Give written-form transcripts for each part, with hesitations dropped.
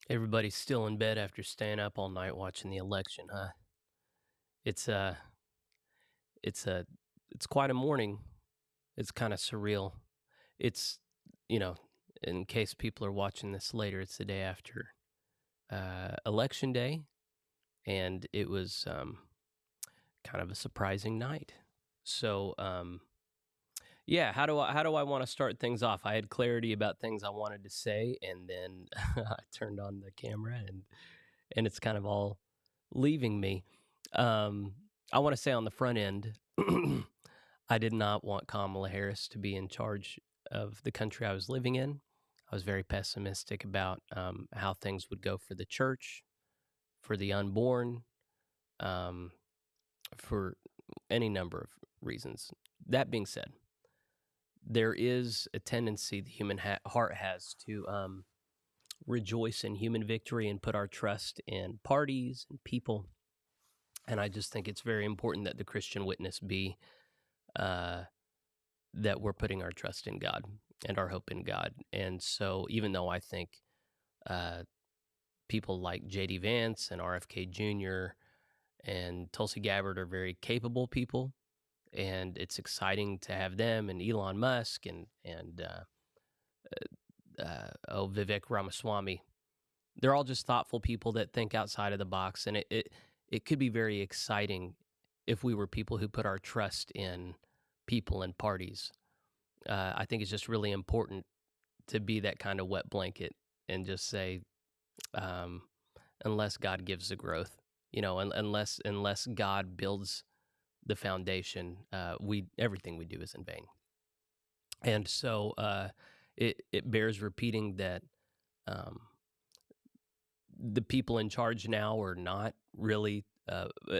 Everybody's still in bed after staying up all night watching the election, huh? It's uh it's a it's quite a morning. It's kind of surreal. It's you know, in case people are watching this later, it's the day after election day, and it was kind of a surprising night. So yeah, how do I want to start things off? I had clarity about things I wanted to say, and then I turned on the camera, and it's kind of all leaving me. I want to say on the front end, I did not want Kamala Harris to be in charge of the country I was living in. I was very pessimistic about how things would go for the church, for the unborn, um, for any number of reasons. That being said, there is a tendency the human heart has to rejoice in human victory and put our trust in parties and people. And I just think it's very important that the Christian witness be uh, that we're putting our trust in God and our hope in God. And so, even though I think uh, people like J.D. Vance and RFK Jr. and Tulsi Gabbard are very capable people, and it's exciting to have them and Elon Musk and Vivek Ramaswamy. They're all just thoughtful people that think outside of the box, and it could be very exciting if we were people who put our trust in people and parties. I think it's just really important to be that kind of wet blanket and just say, um, unless God gives the growth, unless God builds the foundation, we everything we do is in vain. And so it bears repeating that um, the people in charge now are not really.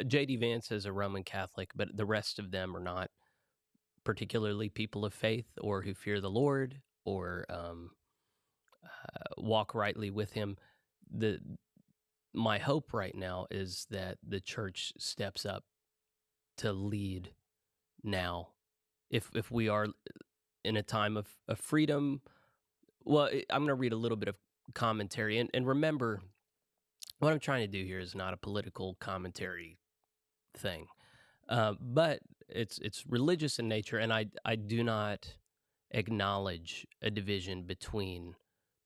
J.D. Vance is a Roman Catholic, but the rest of them are not particularly people of faith or who fear the Lord or walk rightly with Him. My hope right now is that the church steps up to lead now. If we are in a time of freedom, well, I'm going to read a little bit of commentary and remember what I'm trying to do here is not a political commentary thing, but it's religious in nature, and I do not acknowledge a division between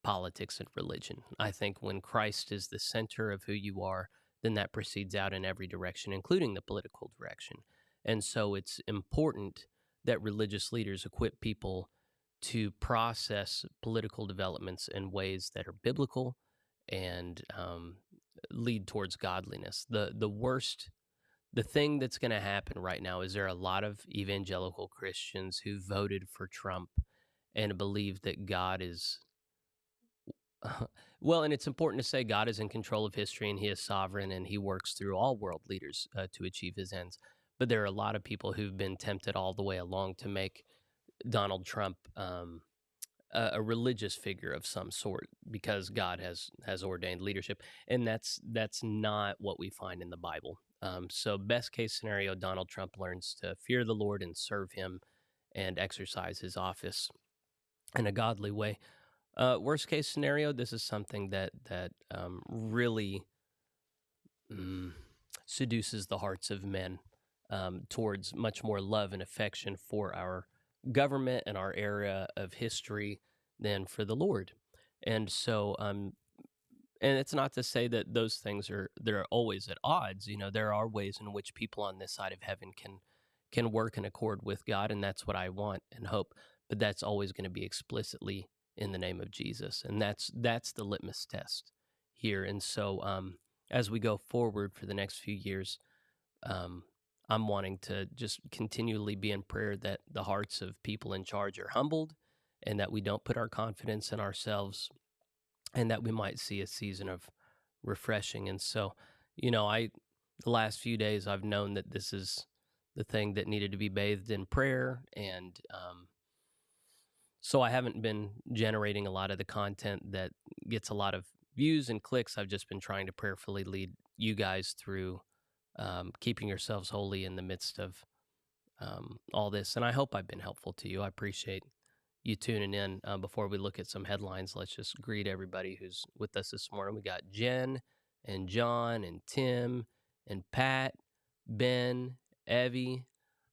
politics and religion. I think when Christ is the center of who you are, then that proceeds out in every direction, including the political direction. And so it's important that religious leaders equip people to process political developments in ways that are biblical and lead towards godliness. The thing that's going to happen right now is there are a lot of evangelical Christians who voted for Trump and believe that God is well, and it's important to say God is in control of history and He is sovereign and He works through all world leaders to achieve His ends. But there are a lot of people who've been tempted all the way along to make Donald Trump a religious figure of some sort because God has ordained leadership, and that's not what we find in the Bible. So, best case scenario, Donald Trump learns to fear the Lord and serve Him and exercise His office in a godly way. Worst case scenario, this is something that really mm, seduces the hearts of men towards much more love and affection for our government and our era of history than for the Lord. And so, and it's not to say that those things they're always at odds. You know, there are ways in which people on this side of heaven can work in accord with God, and that's what I want and hope. But that's always going to be explicitly in the name of Jesus, and that's the litmus test here. And so, as we go forward for the next few years, um, I'm wanting to just continually be in prayer that the hearts of people in charge are humbled, and that we don't put our confidence in ourselves, and that we might see a season of refreshing. And so, the last few days I've known that this is the thing that needed to be bathed in prayer, and so I haven't been generating a lot of the content that gets a lot of views and clicks. I've just been trying to prayerfully lead you guys through keeping yourselves holy in the midst of all this. And I hope I've been helpful to you. I appreciate you tuning in. Before we look at some headlines, let's just greet everybody who's with us this morning. We got Jen and John and Tim and Pat, Ben, Evie.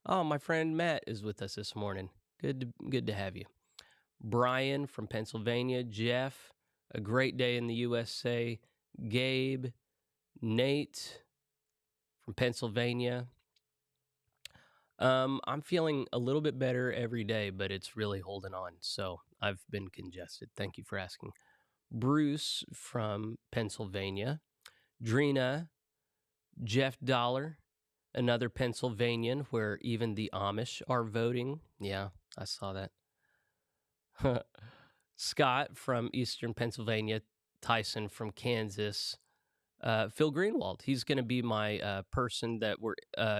Oh, my friend Matt is with us this morning. Good to have you. Brian from Pennsylvania, Jeff, a great day in the USA, Gabe, Nate from Pennsylvania. I'm feeling a little bit better every day, but it's really holding on. So I've been congested. Thank you for asking. Bruce from Pennsylvania, Drina, Jeff Dollar, another Pennsylvanian where even the Amish are voting. Yeah, I saw that. Scott from Eastern Pennsylvania, Tyson from Kansas, Phil Greenwald. He's going to be my person that we're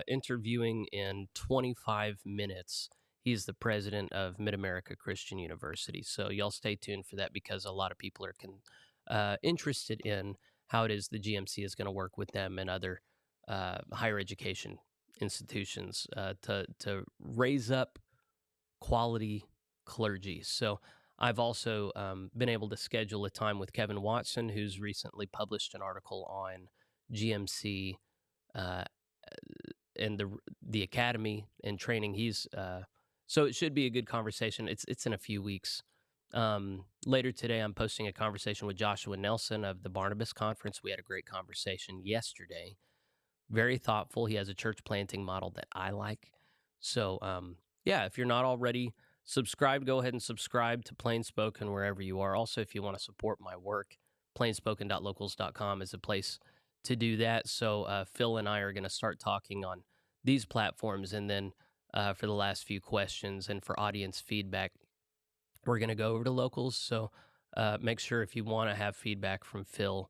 interviewing in 25 minutes. He's the president of Mid-America Christian University. So y'all stay tuned for that because a lot of people are interested in how it is the GMC is going to work with them and other higher education institutions to raise up quality clergy. So I've also been able to schedule a time with Kevin Watson, who's recently published an article on GMC and the academy and training. So it should be a good conversation. It's in a few weeks. Later today, I'm posting a conversation with Joshua Nelson of the Barnabas Conference. We had a great conversation yesterday. Very thoughtful. He has a church planting model that I like. So, yeah, if you're not already subscribed, go ahead and subscribe to PlainSpoken wherever you are. Also, if you want to support my work, PlainSpoken.locals.com is a place to do that. So Phil and I are going to start talking on these platforms. And then for the last few questions and for audience feedback, we're going to go over to Locals. So make sure if you want to have feedback from Phil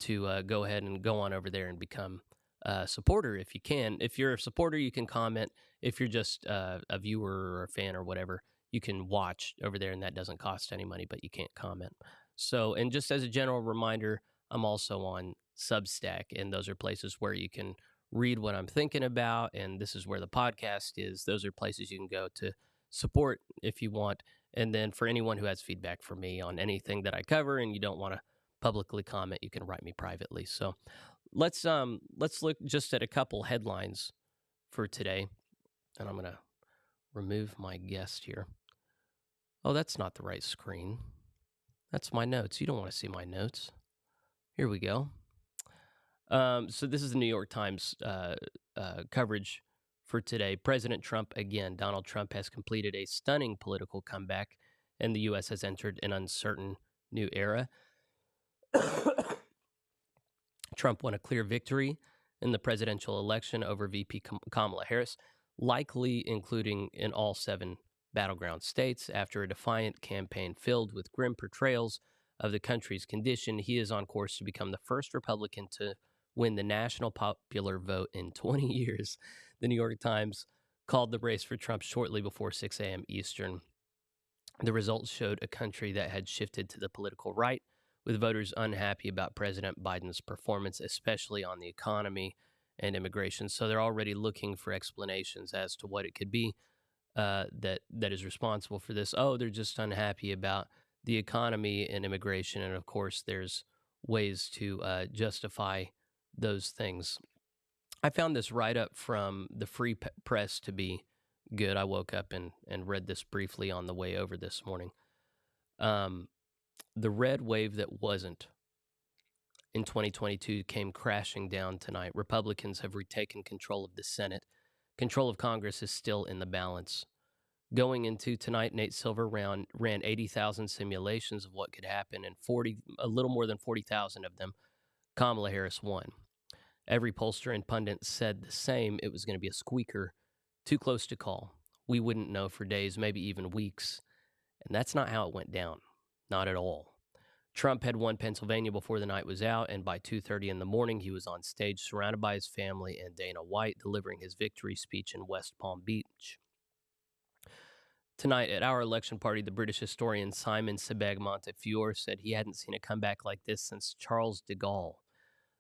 to go ahead and go on over there and become a supporter if you can. If you're a supporter, you can comment. If you're just a viewer or a fan or whatever, you can watch over there, and that doesn't cost any money, but you can't comment. So, and just as a general reminder, I'm also on Substack, and those are places where you can read what I'm thinking about, and this is where the podcast is. Those are places you can go to support if you want. And then for anyone who has feedback for me on anything that I cover and you don't want to publicly comment, you can write me privately. So let's look just at a couple headlines for today. And I'm going to remove my guest here. Oh, that's not the right screen. That's my notes. You don't want to see my notes. Here we go. So this is the New York Times coverage for today. President Trump again. Donald Trump has completed a stunning political comeback, and the U.S. has entered an uncertain new era. Trump won a clear victory in the presidential election over VP Kamala Harris, likely including in all 7 battleground states. After a defiant campaign filled with grim portrayals of the country's condition, he is on course to become the first Republican to win the national popular vote in 20 years. The New York Times called the race for Trump shortly before 6 a.m. Eastern. The results showed a country that had shifted to the political right, with voters unhappy about President Biden's performance, especially on the economy and immigration. So they're already looking for explanations as to what it could be that is responsible for this. Oh, they're just unhappy about the economy and immigration. And of course, there's ways to justify those things. I found this write-up from the Free Press to be good. I woke up and read this briefly on the way over this morning. The red wave that wasn't in 2022 came crashing down tonight. Republicans have retaken control of the Senate. Control of Congress is still in the balance. Going into tonight, Nate Silver ran 80,000 simulations of what could happen, and a little more than 40,000 of them, Kamala Harris won. Every pollster and pundit said the same. It was going to be a squeaker, too close to call. We wouldn't know for days, maybe even weeks. And that's not how it went down. Not at all. Trump had won Pennsylvania before the night was out, and by 2:30 in the morning, he was on stage surrounded by his family and Dana White, delivering his victory speech in West Palm Beach. Tonight, at our election party, the British historian Simon Sebag Montefiore said he hadn't seen a comeback like this since Charles de Gaulle.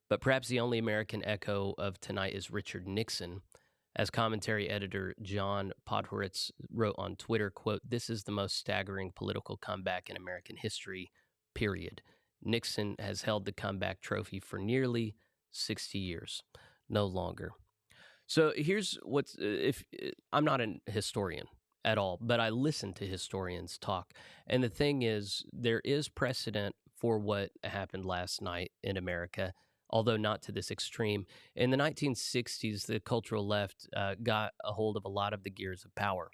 But perhaps the only American echo of tonight is Richard Nixon. As commentary editor John Podhoretz wrote on Twitter, quote, "This is the most staggering political comeback in American history, period. Nixon has held the comeback trophy for nearly 60 years, no longer." So here's what's if I'm not a historian at all, but I listen to historians talk. And the thing is, there is precedent for what happened last night in America, although not to this extreme. In the 1960s, the cultural left got a hold of a lot of the gears of power,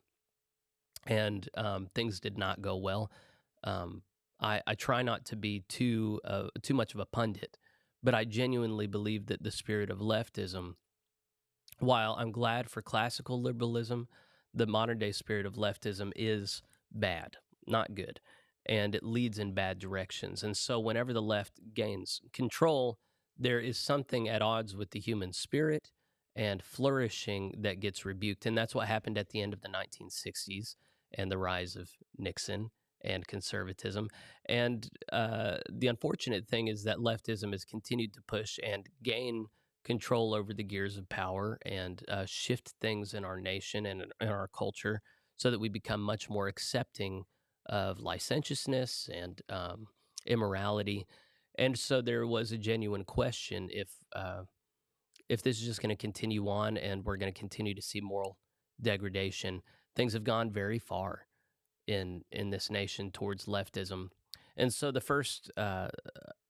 and things did not go well. Um, I try not to be too much of a pundit, but I genuinely believe that the spirit of leftism, while I'm glad for classical liberalism, the modern day spirit of leftism is bad, not good, and it leads in bad directions. And so, whenever the left gains control, there is something at odds with the human spirit and flourishing that gets rebuked. And that's what happened at the end of the 1960s and the rise of Nixon and conservatism. And the unfortunate thing is that leftism has continued to push and gain control over the gears of power and shift things in our nation and in our culture so that we become much more accepting of licentiousness and immorality. And so there was a genuine question if this is just going to continue on and we're going to continue to see moral degradation. Things have gone very far in this nation towards leftism. And so the first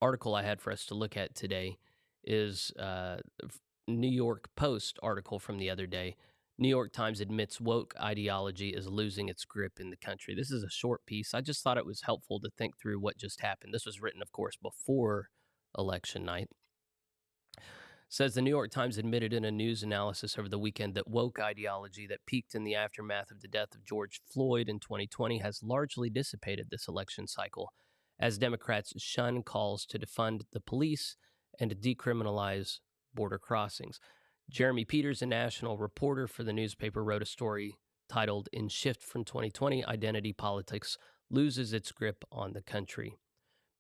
article I had for us to look at today is New York Post article from the other day. New York Times admits woke ideology is losing its grip in the country. This is a short piece. I just thought it was helpful to think through what just happened. This was written, of course, before election night. Says the New York Times admitted in a news analysis over the weekend that woke ideology that peaked in the aftermath of the death of George Floyd in 2020 has largely dissipated this election cycle, as Democrats shun calls to defund the police and to decriminalize border crossings. Jeremy Peters, a national reporter for the newspaper, wrote a story titled "In Shift from 2020, Identity Politics Loses Its Grip on the Country."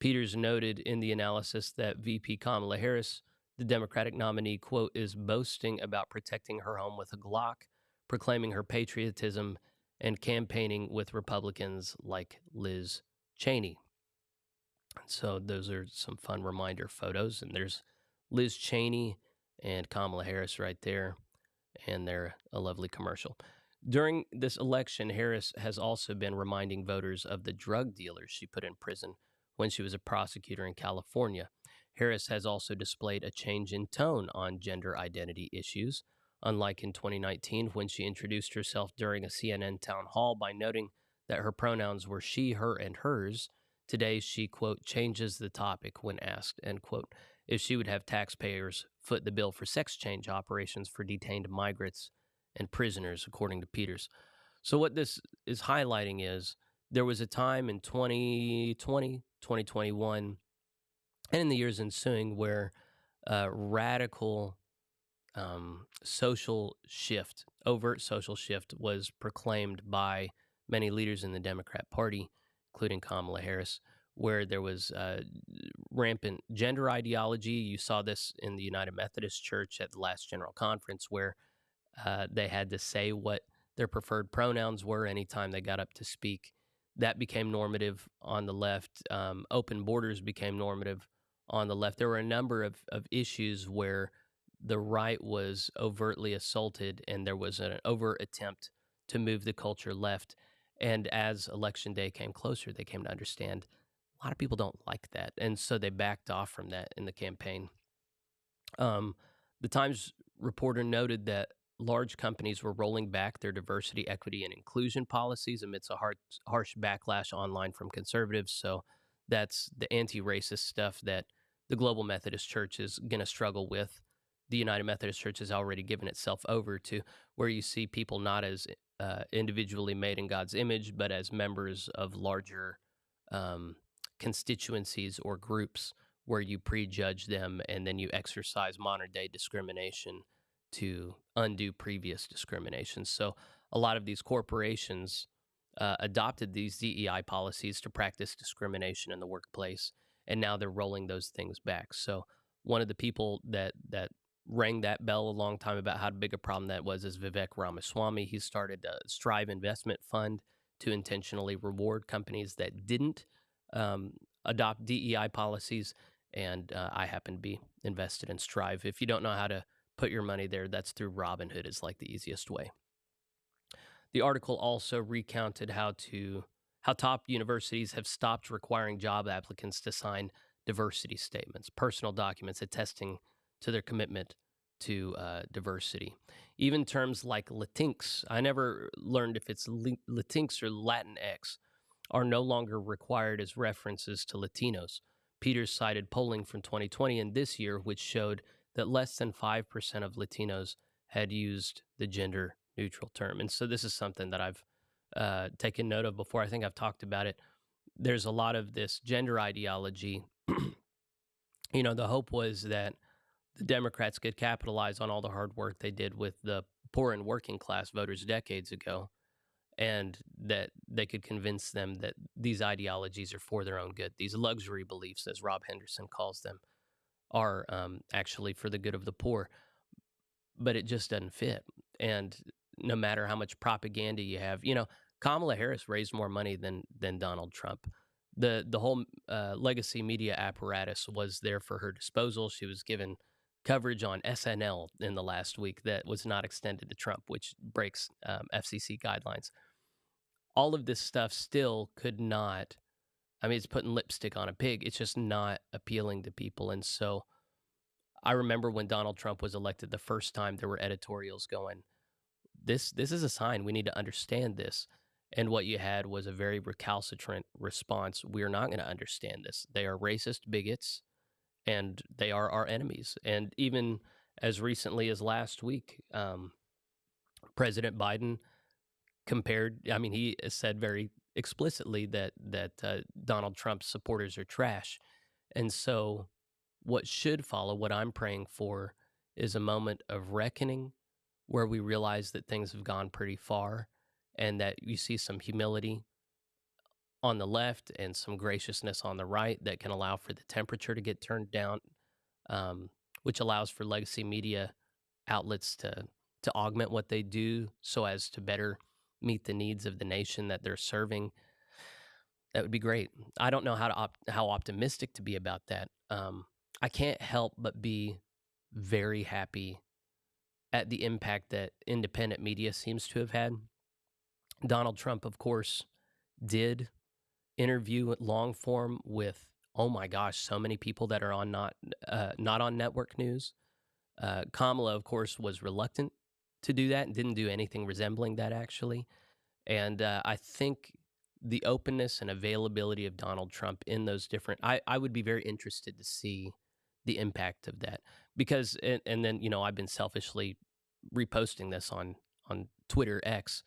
Peters noted in the analysis that VP Kamala Harris, the Democratic nominee, quote, is boasting about protecting her home with a Glock, proclaiming her patriotism, and campaigning with Republicans like Liz Cheney. So those are some fun reminder photos. And there's Liz Cheney and Kamala Harris right there. And they're a lovely commercial. During this election, Harris has also been reminding voters of the drug dealers she put in prison when she was a prosecutor in California. Harris has also displayed a change in tone on gender identity issues, unlike in 2019 when she introduced herself during a CNN town hall by noting that her pronouns were she, her, and hers. Today, she, quote, changes the topic when asked, end quote, if she would have taxpayers foot the bill for sex change operations for detained migrants and prisoners, according to Peters. So what this is highlighting is there was a time in 2020, 2021, and in the years ensuing where radical social shift, overt social shift was proclaimed by many leaders in the Democrat Party, including Kamala Harris, where there was rampant gender ideology. You saw this in the United Methodist Church at the last General Conference, where they had to say what their preferred pronouns were anytime they got up to speak. That became normative on the left. Open borders became normative on the left. There were a number of issues where the right was overtly assaulted and there was an overt attempt to move the culture left. And as Election Day came closer, they came to understand a lot of people don't like that. And so they backed off from that in the campaign. The Times reporter noted that large companies were rolling back their diversity, equity, and inclusion policies amidst a harsh backlash online from conservatives. So that's the anti-racist stuff that the Global Methodist Church is going to struggle with. The United Methodist Church has already given itself over to where you see people not as individually made in God's image, but as members of larger constituencies or groups where you prejudge them and then you exercise modern-day discrimination to undo previous discrimination. So a lot of these corporations adopted these DEI policies to practice discrimination in the workplace, and now they're rolling those things back. So one of the people that rang that bell a long time about how big a problem that was is Vivek Ramaswamy. He started a Strive investment fund to intentionally reward companies that didn't adopt DEI policies. And I happen to be invested in Strive. If you don't know how to put your money there, that's through Robinhood is like the easiest way. The article also recounted how top universities have stopped requiring job applicants to sign diversity statements, personal documents attesting to their commitment to diversity. Even terms like Latinx, I never learned if it's Latinx or Latinx, are no longer required as references to Latinos. Peters cited polling from 2020 and this year, which showed that less than 5% of Latinos had used the gender neutral term. And so this is something that I've taken note of before. I think I've talked about it. There's a lot of this gender ideology. The hope was that the Democrats could capitalize on all the hard work they did with the poor and working class voters decades ago, and that they could convince them that these ideologies are for their own good. These luxury beliefs, as Rob Henderson calls them, are actually for the good of the poor. But it just doesn't fit. And no matter how much propaganda you have, Kamala Harris raised more money than Donald Trump. The whole legacy media apparatus was there for her disposal. She was given coverage on SNL in the last week that was not extended to Trump, which breaks FCC guidelines. All of this stuff still could not, it's putting lipstick on a pig. It's just not appealing to people. And so I remember when Donald Trump was elected the first time, there were editorials going, this is a sign. We need to understand this. And what you had was a very recalcitrant response. We're not going to understand this. They are racist bigots, and they are our enemies. And even as recently as last week, President Biden he said very explicitly that Donald Trump's supporters are trash. And so what should follow, what I'm praying for, is a moment of reckoning where we realize that things have gone pretty far and that you see some humility on the left and some graciousness on the right that can allow for the temperature to get turned down, which allows for legacy media outlets to augment what they do so as to better meet the needs of the nation that they're serving. That would be great. I don't know how optimistic to be about that. I can't help but be very happy at the impact that independent media seems to have had. Donald Trump, of course, did interview long form with, oh my gosh, so many people that are on not on network news. Kamala, of course, was reluctant to do that and didn't do anything resembling that, actually. And I think the openness and availability of Donald Trump in those different, I would be very interested to see the impact of that, because, and then, I've been selfishly reposting this on Twitter X,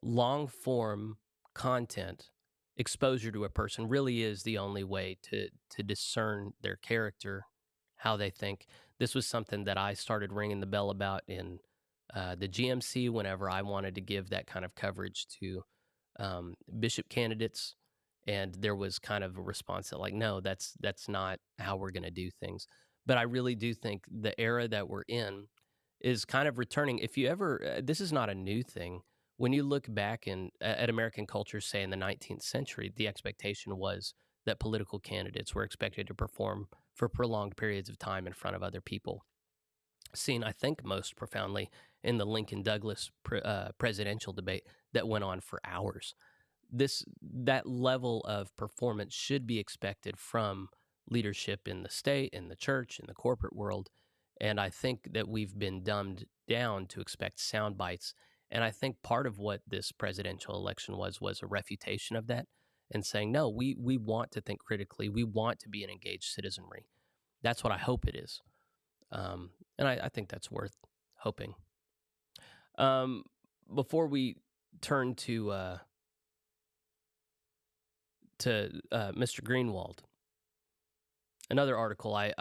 long form content, exposure to a person really is the only way to discern their character, how they think. This was something that I started ringing the bell about in the GMC whenever I wanted to give that kind of coverage to bishop candidates, and there was kind of a response that, like, no, that's not how we're going to do things. But I really do think the era that we're in is kind of returning. If you ever, this is not a new thing. When you look back at American culture, say in the 19th century, the expectation was that political candidates were expected to perform for prolonged periods of time in front of other people. Seen, I think, most profoundly in the Lincoln-Douglas presidential debate that went on for hours. That level of performance should be expected from leadership in the state, in the church, in the corporate world. And I think that we've been dumbed down to expect sound bites. And I think part of what this presidential election was a refutation of that and saying, no, we want to think critically. We want to be an engaged citizenry. That's what I hope it is. And I think that's worth hoping. Before we turn to Mr. Greenwald, another article I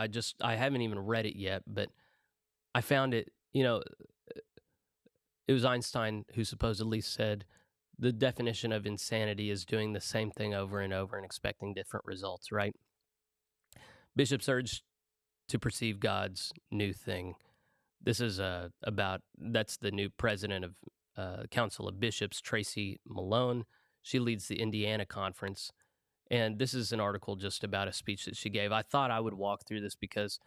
haven't even read it yet, but I found it. It was Einstein who supposedly said the definition of insanity is doing the same thing over and over and expecting different results, right? Bishops urged to perceive God's new thing. This is that's the new president of Council of Bishops, Tracy Malone. She leads the Indiana conference. And this is an article just about a speech that she gave. I thought I would walk through this because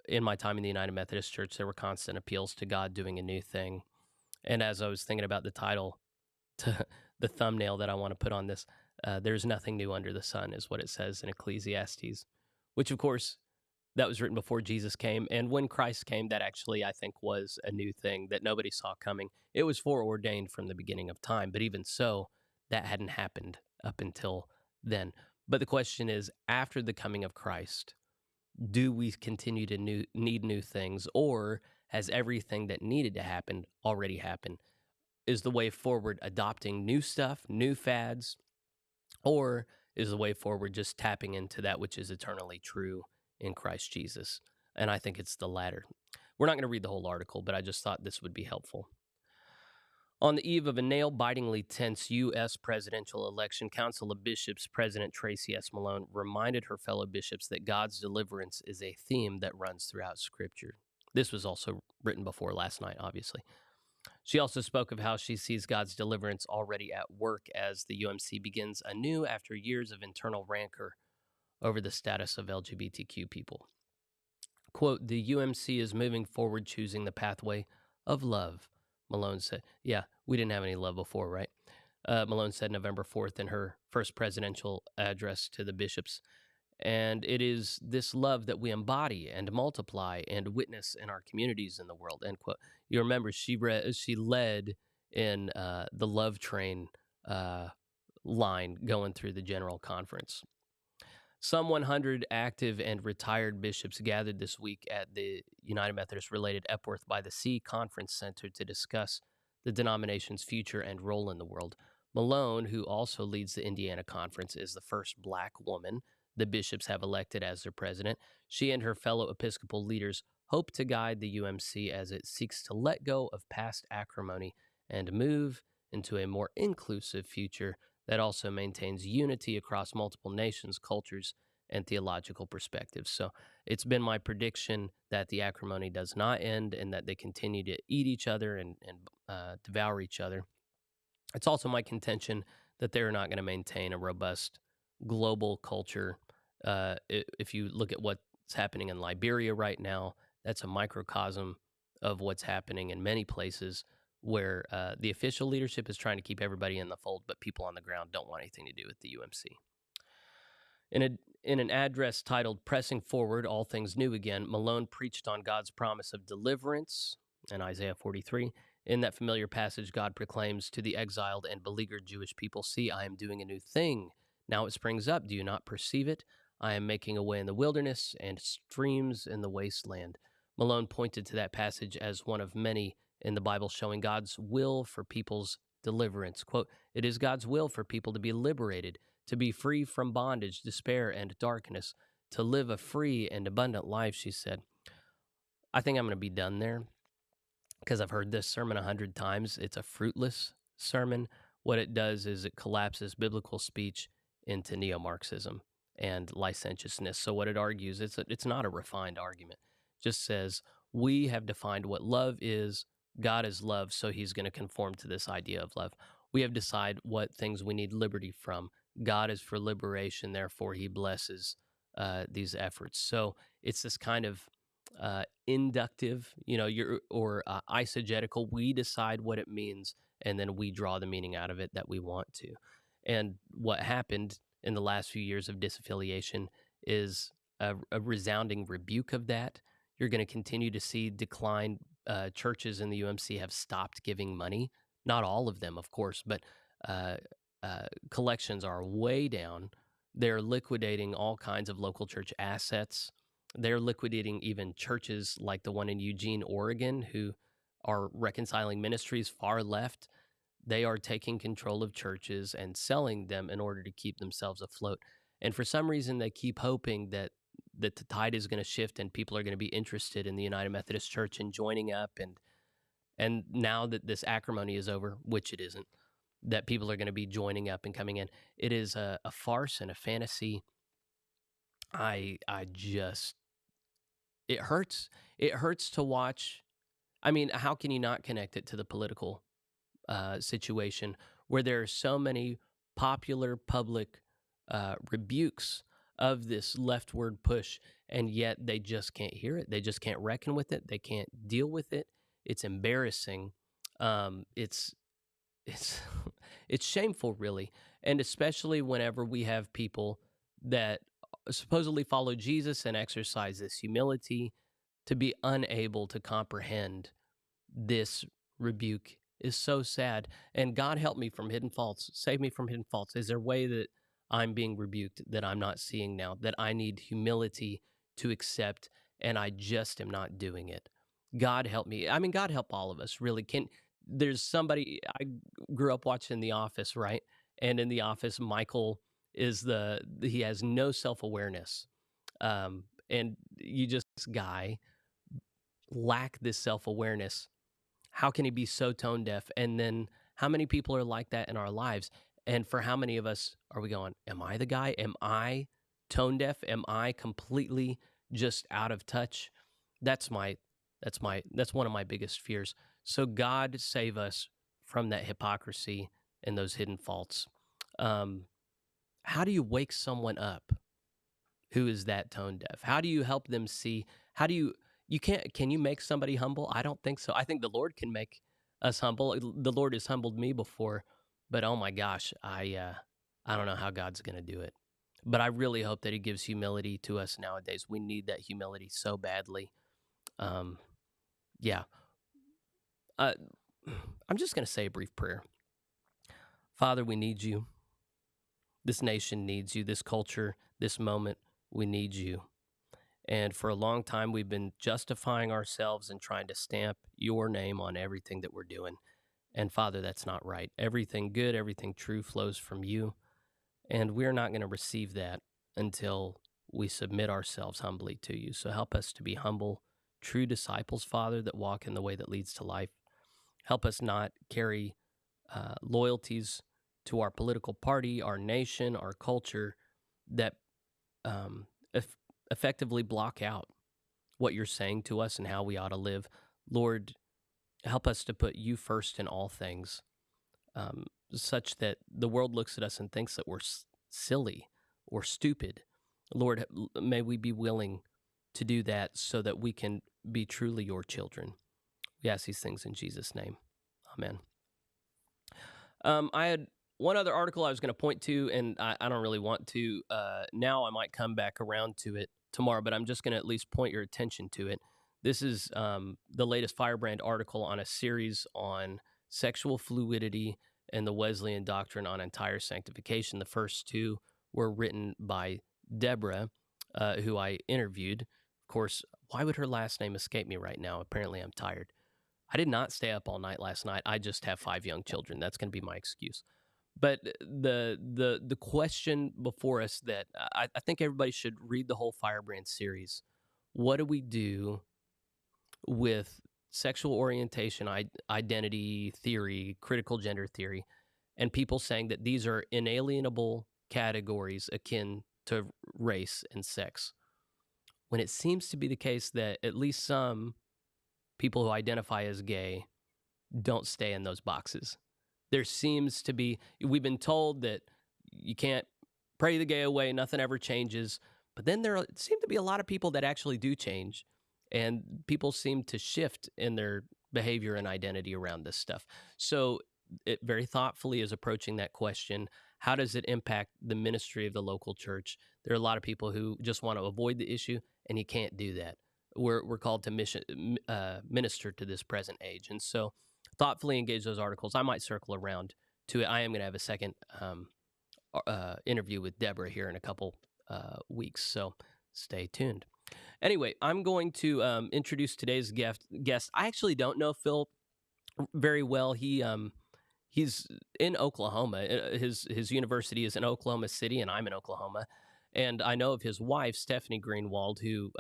in my time in the United Methodist Church, there were constant appeals to God doing a new thing. And as I was thinking about the title, the thumbnail that I want to put on this, there's nothing new under the sun, is what it says in Ecclesiastes, which, of course, that was written before Jesus came. And when Christ came, that actually, I think, was a new thing that nobody saw coming. It was foreordained from the beginning of time. But even so, that hadn't happened up until then. But the question is, after the coming of Christ, do we continue to need new things, or has everything that needed to happen already happened? Is the way forward adopting new stuff, new fads, or is the way forward just tapping into that which is eternally true in Christ Jesus? And I think it's the latter. We're not going to read the whole article, but I just thought this would be helpful. On the eve of a nail-bitingly tense U.S. presidential election, Council of Bishops President Tracy S. Malone reminded her fellow bishops that God's deliverance is a theme that runs throughout Scripture. This was also written before last night, obviously. She also spoke of how she sees God's deliverance already at work as the UMC begins anew after years of internal rancor over the status of LGBTQ people. Quote, "The UMC is moving forward, choosing the pathway of love," Malone said. Yeah, we didn't have any love before, right? Malone said November 4th in her first presidential address to the bishops. And it is this love that we embody and multiply and witness in our communities in the world, end quote. You remember she led in the love train line going through the general conference. Some 100 active and retired bishops gathered this week at the United Methodist related Epworth by the Sea Conference Center to discuss the denomination's future and role in the world. Malone, who also leads the Indiana Conference, is the first Black woman the bishops have elected as their president. She and her fellow Episcopal leaders hope to guide the UMC as it seeks to let go of past acrimony and move into a more inclusive future that also maintains unity across multiple nations, cultures, and theological perspectives. So it's been my prediction that the acrimony does not end and that they continue to eat each other and devour each other. It's also my contention that they're not going to maintain a robust global culture. If you look at what's happening in Liberia right now, that's a microcosm of what's happening in many places where the official leadership is trying to keep everybody in the fold, but people on the ground don't want anything to do with the UMC. In an address titled "Pressing Forward, All Things New Again," Malone preached on God's promise of deliverance in Isaiah 43. In that familiar passage, God proclaims to the exiled and beleaguered Jewish people, "See, I am doing a new thing. Now it springs up. Do you not perceive it? I am making a way in the wilderness and streams in the wasteland." Malone pointed to that passage as one of many in the Bible showing God's will for people's deliverance. Quote, "It is God's will for people to be liberated, to be free from bondage, despair, and darkness, to live a free and abundant life," she said. I think I'm going to be done there because I've heard this sermon 100 times. It's a fruitless sermon. What it does is it collapses biblical speech into neo-Marxism and licentiousness. So what it argues, it's not a refined argument. It just says, we have defined what love is. God is love, so he's going to conform to this idea of love. We have decided what things we need liberty from. God is for liberation, therefore he blesses these efforts. So it's this kind of inductive, eisegetical. We decide what it means, and then we draw the meaning out of it that we want to. And what happened in the last few years of disaffiliation is a resounding rebuke of that. You're going to continue to see decline. Churches in the UMC have stopped giving money. Not all of them, of course, but collections are way down. They're liquidating all kinds of local church assets. They're liquidating even churches like the one in Eugene, Oregon, who are reconciling ministries far left. They are taking control of churches and selling them in order to keep themselves afloat. And for some reason, they keep hoping that the tide is going to shift and people are going to be interested in the United Methodist Church and joining up. And now that this acrimony is over, which it isn't, that people are going to be joining up and coming in. It is a farce and a fantasy. It hurts. It hurts to watch I mean, how can you not connect it to the political situation where there are so many popular public rebukes of this leftward push, and yet they just can't hear it. They just can't reckon with it. They can't deal with it. It's embarrassing. It's it's it's shameful, really, and especially whenever we have people that supposedly follow Jesus and exercise this humility to be unable to comprehend this rebuke is so sad. And God help me from hidden faults. Save me from hidden faults. Is there a way that I'm being rebuked that I'm not seeing now, that I need humility to accept, and I just am not doing it? God help me. I mean, God help all of us, really. There's somebody, I grew up watching The Office, right? And in The Office, Michael he has no self awareness. And you just, this guy lack this self awareness. How can he be so tone deaf? And then how many people are like that in our lives? And for how many of us are we going, am I the guy? Am I tone deaf? Am I completely just out of touch? That's one of my biggest fears. So God save us from that hypocrisy and those hidden faults. Um, how do you wake someone up who is that tone deaf? How do you help them see? How do you can't can you make somebody humble? I don't think so. I think the Lord can make us humble. The Lord has humbled me before, but oh my gosh, I don't know how God's going to do it. But I really hope that he gives humility to us nowadays. We need that humility so badly. Um yeah. Uh I'm just going to say a brief prayer. Father, we need you. This nation needs you. This culture, this moment, we need you. And for a long time, we've been justifying ourselves and trying to stamp your name on everything that we're doing. And Father, that's not right. Everything good, everything true flows from you. And we're not going to receive that until we submit ourselves humbly to you. So help us to be humble, true disciples, Father, that walk in the way that leads to life. Help us not carry loyalties to our political party, our nation, our culture that um, effectively block out what you're saying to us and how we ought to live. Lord, help us to put you first in all things, such that the world looks at us and thinks that we're silly or stupid. Lord, may we be willing to do that so that we can be truly your children. We ask these things in Jesus' name. Amen. I had one other article I was going to point to, and I don't really want to. Now I might come back around to it tomorrow, but I'm just going to at least point your attention to it. This is the latest Firebrand article on a series on sexual fluidity and the Wesleyan doctrine on entire sanctification. The first two were written by Deborah, who I interviewed. Of course, why would her last name escape me right now? Apparently, I'm tired. I did not stay up all night last night. I just have 5 young children. That's going to be my excuse. But the question before us that I think everybody should read the whole Firebrand series. What do we do with sexual orientation, identity theory, critical gender theory, and people saying that these are inalienable categories akin to race and sex, when it seems to be the case that at least some people who identify as gay don't stay in those boxes. There seems to be, we've been told that you can't pray the gay away, nothing ever changes. But then there seem to be a lot of people that actually do change, and people seem to shift in their behavior and identity around this stuff. So it very thoughtfully is approaching that question. How does it impact the ministry of the local church? There are a lot of people who just want to avoid the issue, and you can't do that. We're called to minister to this present age. And so thoughtfully engage those articles. I might circle around to it. I am going to have a second interview with Deborah here in a couple weeks, so stay tuned. Anyway, I'm going to introduce today's guest. I actually don't know Phil very well. He's in Oklahoma. His university is in Oklahoma City, and I'm in Oklahoma. And I know of his wife, Stephanie Greenwald, who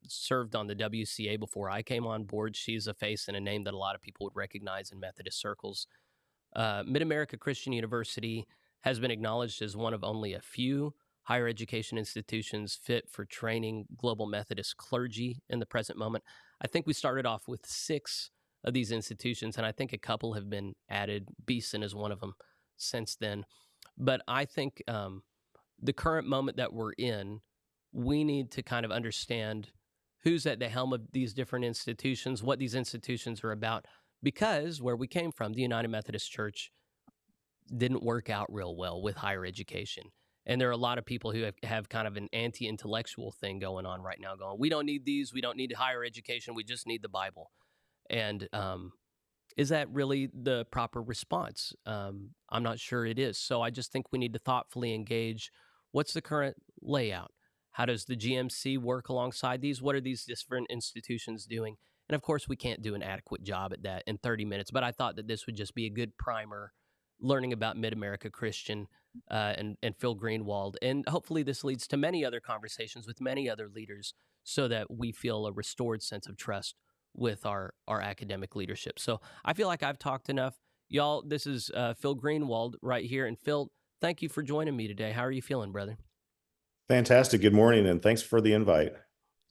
served on the WCA before I came on board. She's a face and a name that a lot of people would recognize in Methodist circles. Mid-America Christian University has been acknowledged as one of only a few higher education institutions fit for training global Methodist clergy in the present moment. I think we started off with 6 of these institutions, and I think a couple have been added. Beeson is one of them since then. But I think the current moment that we're in, we need to kind of understand who's at the helm of these different institutions, what these institutions are about, because where we came from, the United Methodist Church, didn't work out real well with higher education. And there are a lot of people who have kind of an anti intellectual thing going on right now, going, we don't need these, we don't need higher education, we just need the Bible. And is that really the proper response? I'm not sure it is. So I just think we need to thoughtfully engage. What's the current layout? How does the GMC work alongside these? What are these different institutions doing? And of course, we can't do an adequate job at that in 30 minutes, but I thought that this would just be a good primer, learning about Mid-America Christian and Phil Greenwald. And hopefully this leads to many other conversations with many other leaders so that we feel a restored sense of trust with our academic leadership. So I feel like I've talked enough. Y'all, this is Phil Greenwald right here. And Phil, thank you for joining me today. How are you feeling, brother? Fantastic. Good morning, and thanks for the invite.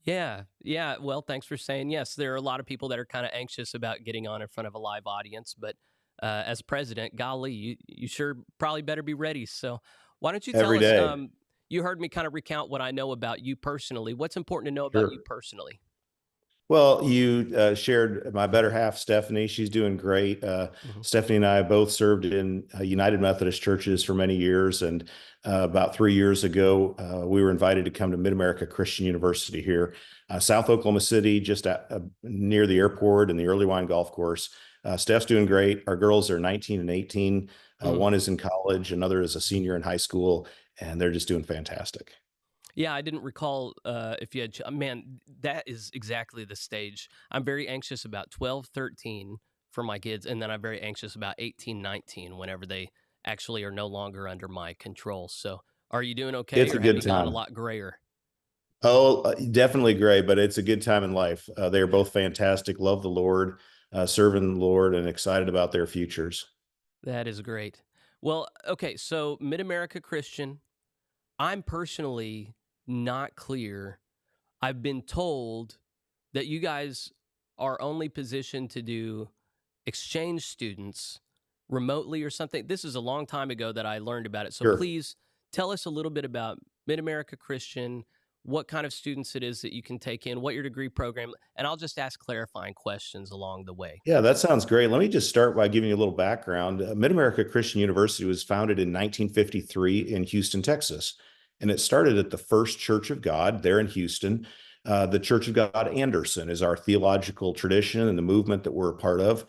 Yeah. Yeah. Well, thanks for saying yes. There are a lot of people that are kind of anxious about getting on in front of a live audience, but as president, golly, you sure probably better be ready. So why don't you tell Every us, day. you heard me kind of recount what I know about you personally. What's important to know about you Sure. personally? Well, you shared my better half, Stephanie. She's doing great. Hmm. Stephanie and I both served in United Methodist churches for many years. And about 3 years ago, we were invited to come to Mid-America Christian University here, South Oklahoma City, just near the airport and the Early Wine Golf Course. Steph's doing great. Our girls are 19 and 18. Mm. One is in college, another is a senior in high school, and they're just doing fantastic. Yeah, I didn't recall if you had, man, that is exactly the stage. I'm very anxious about 12, 13 for my kids, and then I'm very anxious about 18, 19 whenever they actually are no longer under my control. So are you doing okay, It's or a have good you gone a time. lot grayer? Oh, definitely great, but it's a good time in life. They are Yeah, both fantastic, love the Lord, serving the Lord, and excited about their futures. that is great. Well, okay, so Mid America Christian, I'm personally not clear. I've been told that you guys are only positioned to do exchange students remotely or something. This is a long time ago that I learned about it. So Sure. please tell us a little bit about Mid America Christian, what kind of students it is that you can take in, what your degree program, and I'll just ask clarifying questions along the way. Yeah, that sounds great. Let me just start by giving you a little background. Mid-America Christian University was founded in 1953 in Houston, Texas, and it started at the First Church of God there in Houston. The Church of God Anderson is our theological tradition and the movement that we're a part of.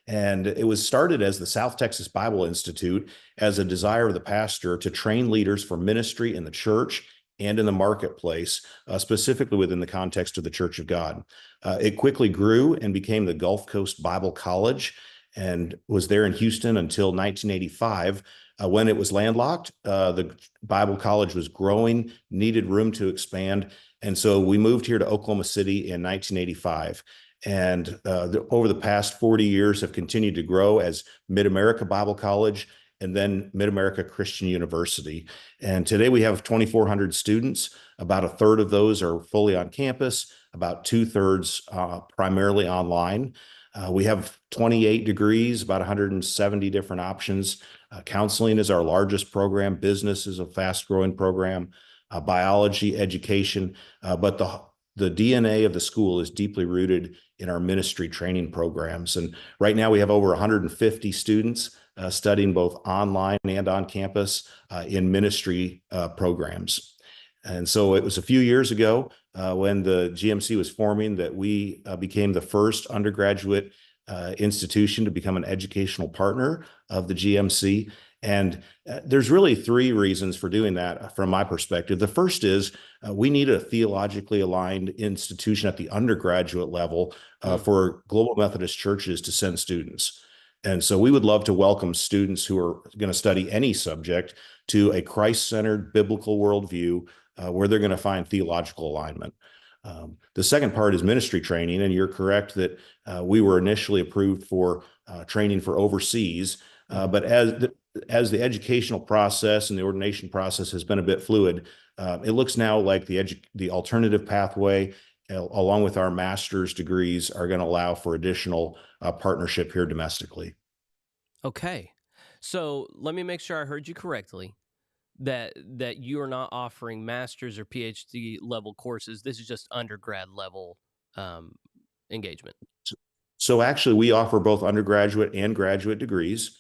And it was started as the South Texas Bible Institute as a desire of the pastor to train leaders for ministry in the church and in the marketplace, specifically within the context of the Church of God. It quickly grew and became the Gulf Coast Bible College and was there in Houston until 1985. When it was landlocked, the Bible College was growing, needed room to expand. And so we moved here to Oklahoma City in 1985. And over the past 40 years have continued to grow as Mid-America Bible College and then Mid-America Christian University. And today we have 2,400 students. About a third of those are fully on campus, about two-thirds primarily online. We have 28 degrees, about 170 different options. Counseling is our largest program. Business is a fast-growing program. Biology, education, but the DNA of the school is deeply rooted in our ministry training programs. And right now we have over 150 students studying both online and on campus in ministry programs. And so it was a few years ago when the GMC was forming that we became the first undergraduate institution to become an educational partner of the GMC. And there's really three reasons for doing that from my perspective. The first is we need a theologically aligned institution at the undergraduate level Mm. for Global Methodist churches to send students. And so we would love to welcome students who are going to study any subject to a Christ-centered biblical worldview where they're going to find theological alignment. The second part is ministry training, and you're correct that we were initially approved for training for overseas, Hmm. but as the educational process and the ordination process has been a bit fluid, it looks now like the alternative pathway along with our master's degrees, are going to allow for additional partnership here domestically. Okay. So let me make sure I heard you correctly. That you are not offering master's or PhD level courses. This is just undergrad level um, engagement. So actually, we offer both undergraduate and graduate degrees.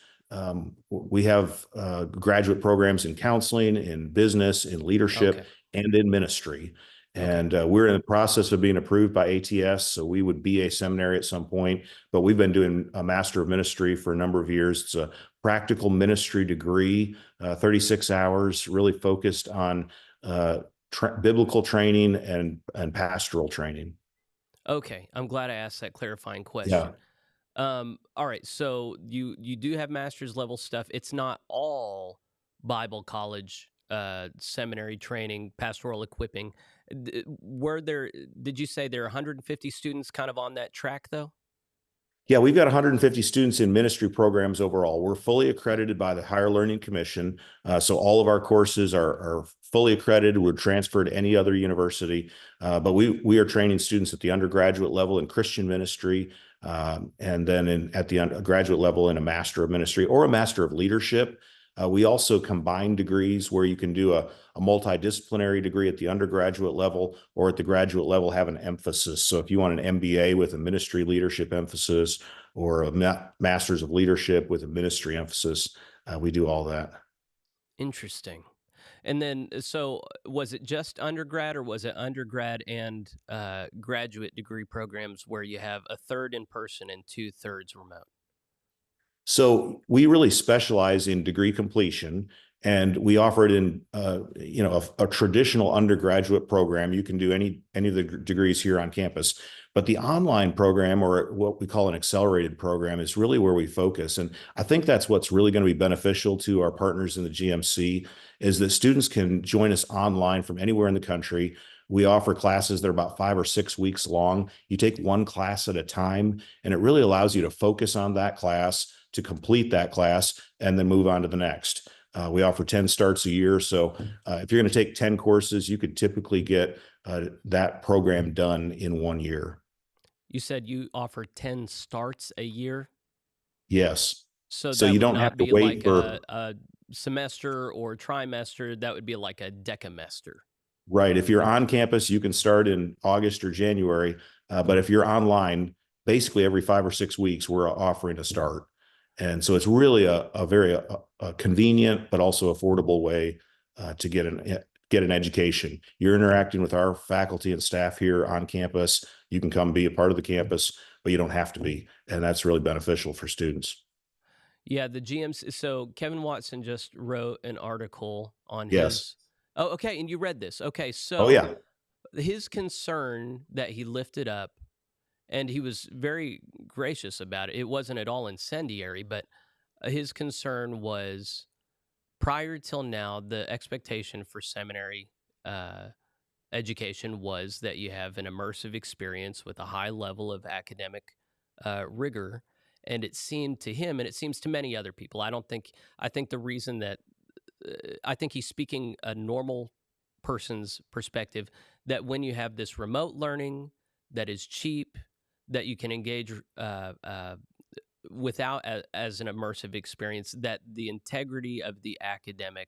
We have graduate programs in counseling, in business, in leadership, Okay. and in ministry. Okay. And we're in the process of being approved by ATS, so we would be a seminary at some point. But we've been doing a Master of Ministry for a number of years. It's a practical ministry degree, 36 hours, really focused on biblical training and pastoral training. Okay. I'm glad I asked that clarifying Yeah. question. All right. So you do have master's level stuff. It's not all Bible college, seminary training, pastoral equipping. Did you say there are 150 students kind of on that track though? Yeah, we've got 150 students in ministry programs overall. We're fully accredited by the Higher Learning Commission. So all of our courses are fully accredited. We're transferred to any other university. But we are training students at the undergraduate level in Christian ministry, and then at the graduate level in a Master of Ministry or a Master of Leadership. We also combine degrees where you can do a multidisciplinary degree at the undergraduate level, or at the graduate level have an emphasis. So if you want an MBA with a ministry leadership emphasis, or a master's of leadership with a ministry emphasis, we do all that. Interesting. And then, so was it just undergrad, or was it undergrad and graduate degree programs where you have a third in person and two-thirds remote? So we really specialize in degree completion, and we offer it in a traditional undergraduate program. You can do any of the degrees here on campus, but the online program, or what we call an accelerated program, is really where we focus. And I think that's what's really going to be beneficial to our partners in the GMC, is that students can join us online from anywhere in the country. We offer classes that are about 5 or 6 weeks long. You take one class at a time, and it really allows you to focus on that class, to complete that class, and then move on to the next. We offer 10 starts a year. So if you're going to take 10 courses, you could typically get that program done in 1 year. You said you offer 10 starts a year. Yes. So So that you would don't have not to be wait like for, a semester or trimester. That would be like a decamester. right. If you're on campus, you can start in August or January. But if you're online, basically every 5 or 6 weeks, we're offering a start. And so it's really a very convenient, but also affordable way to get an education. You're interacting with our faculty and staff here on campus. You can come be a part of the campus, but you don't have to be. And that's really beneficial for students. Yeah, the GMC. So Kevin Watson just wrote an article on Yes. his. Oh, okay. And you read this. Okay. Oh, So yeah. his concern that he lifted up, and he was very gracious about it. It wasn't at all incendiary, but his concern was prior till now, the expectation for seminary uh, education was that you have an immersive experience with a high level of academic rigor. And it seemed to him, and it seems to many other people, I think the reason that I think he's speaking a normal person's perspective, that when you have this remote learning that is cheap, that you can engage without as an immersive experience, that the integrity of the academic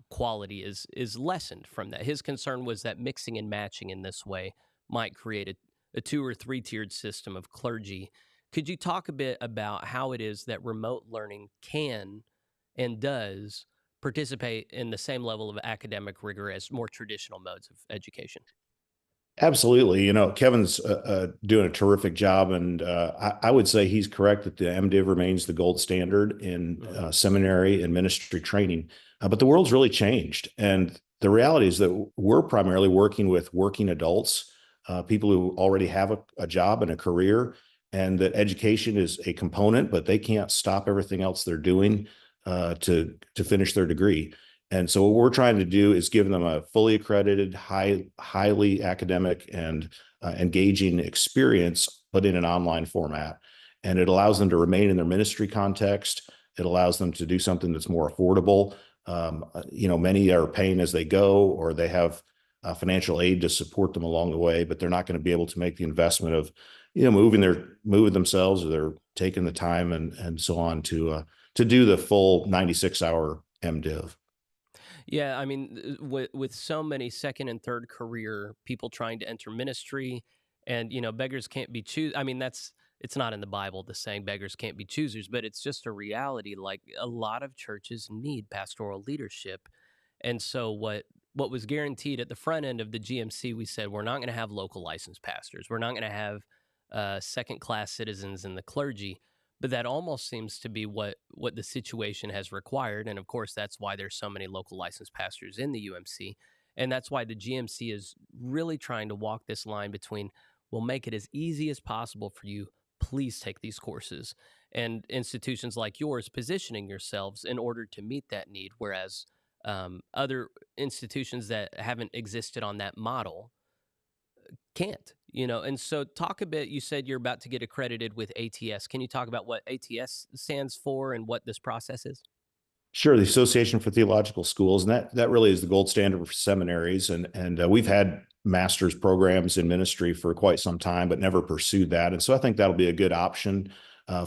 quality is lessened from that. His concern was that mixing and matching in this way might create a 2 or 3 tiered system of clergy. Could you talk a bit about how it is that remote learning can and does participate in the same level of academic rigor as more traditional modes of education? Absolutely. Kevin's doing a terrific job. And I would say he's correct that the MDiv remains the gold standard in Mhm. seminary and ministry training. But the world's really changed. And the reality is that we're primarily working with working adults, people who already have a job and a career, and that education is a component, but they can't stop everything else they're doing to finish their degree. And so what we're trying to do is give them a fully accredited, highly academic and engaging experience, but in an online format. And it allows them to remain in their ministry context. It allows them to do something that's more affordable. Many are paying as they go, or they have financial aid to support them along the way, but they're not going to be able to make the investment of, moving themselves, or they're taking the time and so on to do the full 96-hour MDiv. Yeah, I mean, with so many second and third career people trying to enter ministry, and beggars can't be choose. I mean, it's not in the Bible, the saying beggars can't be choosers, but it's just a reality. Like, a lot of churches need pastoral leadership, and so what was guaranteed at the front end of the GMC, we said we're not going to have local licensed pastors, we're not going to have second class citizens in the clergy. But that almost seems to be what the situation has required. And of course, that's why there's so many local licensed pastors in the UMC. And that's why the GMC is really trying to walk this line between, we'll make it as easy as possible for you. Please take these courses. And institutions like yours positioning yourselves in order to meet that need. Whereas other institutions that haven't existed on that model can't, and so talk a bit. You said you're about to get accredited with ATS. Can you talk about what ATS stands for and what this process is? Sure, the Association for Theological Schools, and that really is the gold standard for seminaries. And we've had master's programs in ministry for quite some time, but never pursued that. And so I think that'll be a good option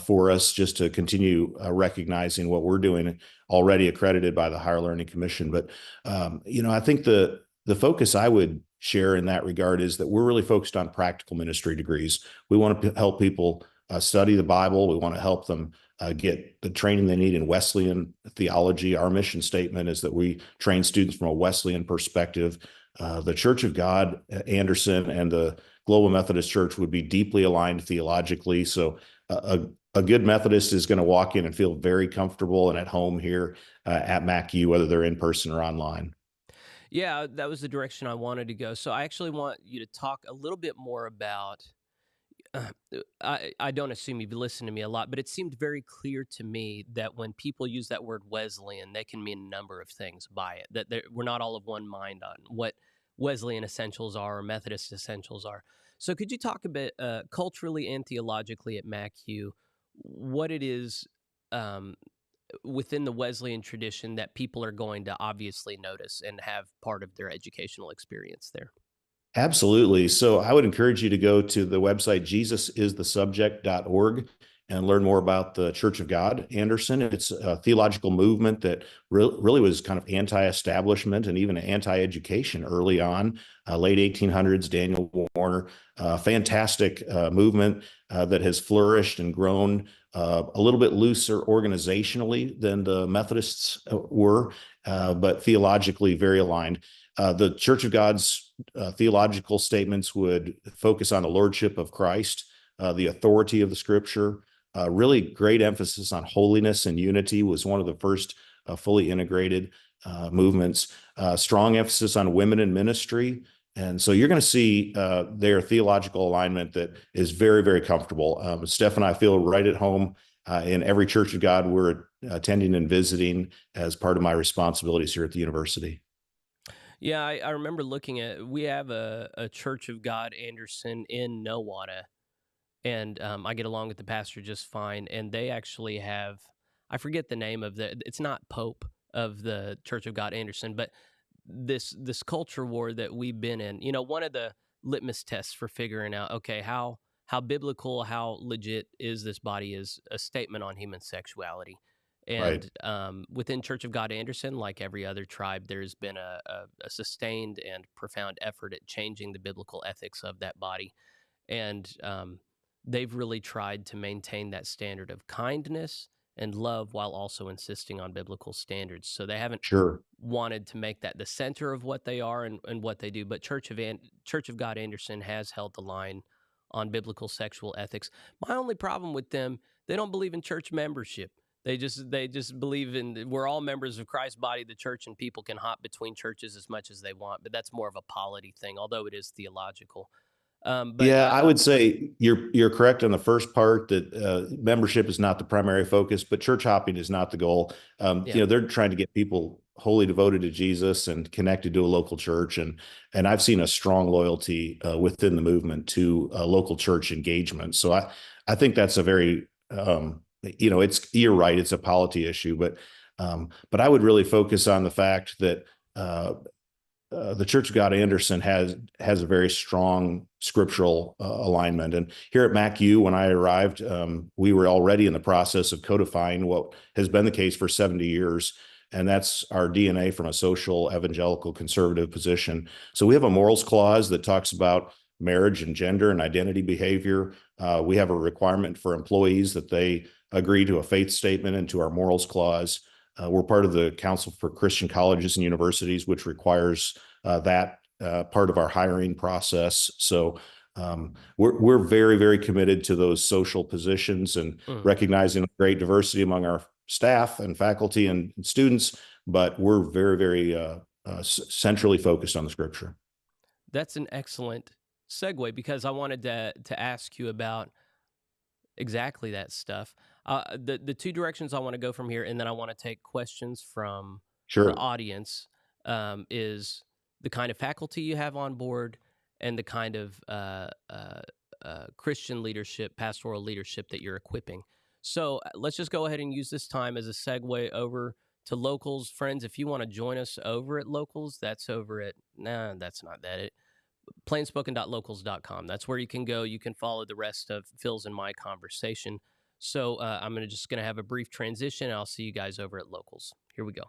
for us, just to continue recognizing what we're doing, already accredited by the Higher Learning Commission. But I think the focus I would share in that regard is that we're really focused on practical ministry degrees. We want to help people study the Bible. We want to help them get the training they need in Wesleyan theology. Our mission statement is that we train students from a Wesleyan perspective. The Church of God, Anderson, and the Global Methodist Church would be deeply aligned theologically. So a good Methodist is going to walk in and feel very comfortable and at home here at MacU, whether they're in person or online. Yeah, that was the direction I wanted to go. So I actually want you to talk a little bit more about. I don't assume you've listened to me a lot, but it seemed very clear to me that when people use that word Wesleyan, they can mean a number of things by it. That we're not all of one mind on what Wesleyan essentials are or Methodist essentials are. So could you talk a bit culturally and theologically at MacU, what it is within the Wesleyan tradition that people are going to obviously notice and have part of their educational experience there? Absolutely. So I would encourage you to go to the website jesusisthesubject.org and learn more about the Church of God, Anderson. It's a theological movement that really was kind of anti-establishment and even anti-education early on, late 1800s. Daniel Warner, fantastic movement that has flourished and grown a little bit looser organizationally than the Methodists were, but theologically very aligned. The Church of God's theological statements would focus on the lordship of Christ, the authority of the Scripture. Really great emphasis on holiness and unity was one of the first fully integrated movements. Strong emphasis on women in ministry. And so you're going to see their theological alignment that is very, very comfortable. Steph and I feel right at home in every Church of God we're attending and visiting as part of my responsibilities here at the university. Yeah, I remember looking at, we have a Church of God Anderson in Nowata, and I get along with the pastor just fine. And they actually have, I forget the name of it's not Pope of the Church of God Anderson, but this culture war that we've been in. One of the litmus tests for figuring out, okay, how biblical, how legit is this body, is a statement on human sexuality. Right. And within Church of God Anderson, like every other tribe, there's been a sustained and profound effort at changing the biblical ethics of that body. And they've really tried to maintain that standard of kindness and love while also insisting on biblical standards. So they haven't Sure. wanted to make that the center of what they are and what they do. But Church of God Anderson has held the line on biblical sexual ethics. My only problem with them, they don't believe in church membership. They just believe in, we're all members of Christ's body, the church, and people can hop between churches as much as they want. But that's more of a polity thing, although it is theological. But Yeah, I would say you're correct on the first part that membership is not the primary focus, but church hopping is not the goal. Yeah. They're trying to get people wholly devoted to Jesus and connected to a local church, and I've seen a strong loyalty within the movement to local church engagement. So I think that's a very you're right, it's a polity issue, but I would really focus on the fact that the Church of God Anderson has a very strong scriptural alignment. And here at MacU, when I arrived, we were already in the process of codifying what has been the case for 70 years. And that's our DNA from a social evangelical conservative position. So we have a morals clause that talks about marriage and gender and identity behavior. We have a requirement for employees that they agree to a faith statement and to our morals clause. We're part of the Council for Christian Colleges and Universities, which requires that part of our hiring process. So we're very, very committed to those social positions and recognizing great diversity among our staff and faculty and students, but we're very, very centrally focused on the scripture. That's an excellent segue, because I wanted to ask you about exactly that stuff. The two directions I want to go from here, and then I want to take questions from the Sure. audience, is the kind of faculty you have on board and the kind of Christian leadership, pastoral leadership that you're equipping. So let's just go ahead and use this time as a segue over to Locals. Friends, if you want to join us over at Locals, that's over at, nah, that's not that. PlainSpoken.locals.com. That's where you can go. You can follow the rest of Phil's and my conversation. So I'm just going to have a brief transition. And I'll see you guys over at Locals. Here we go.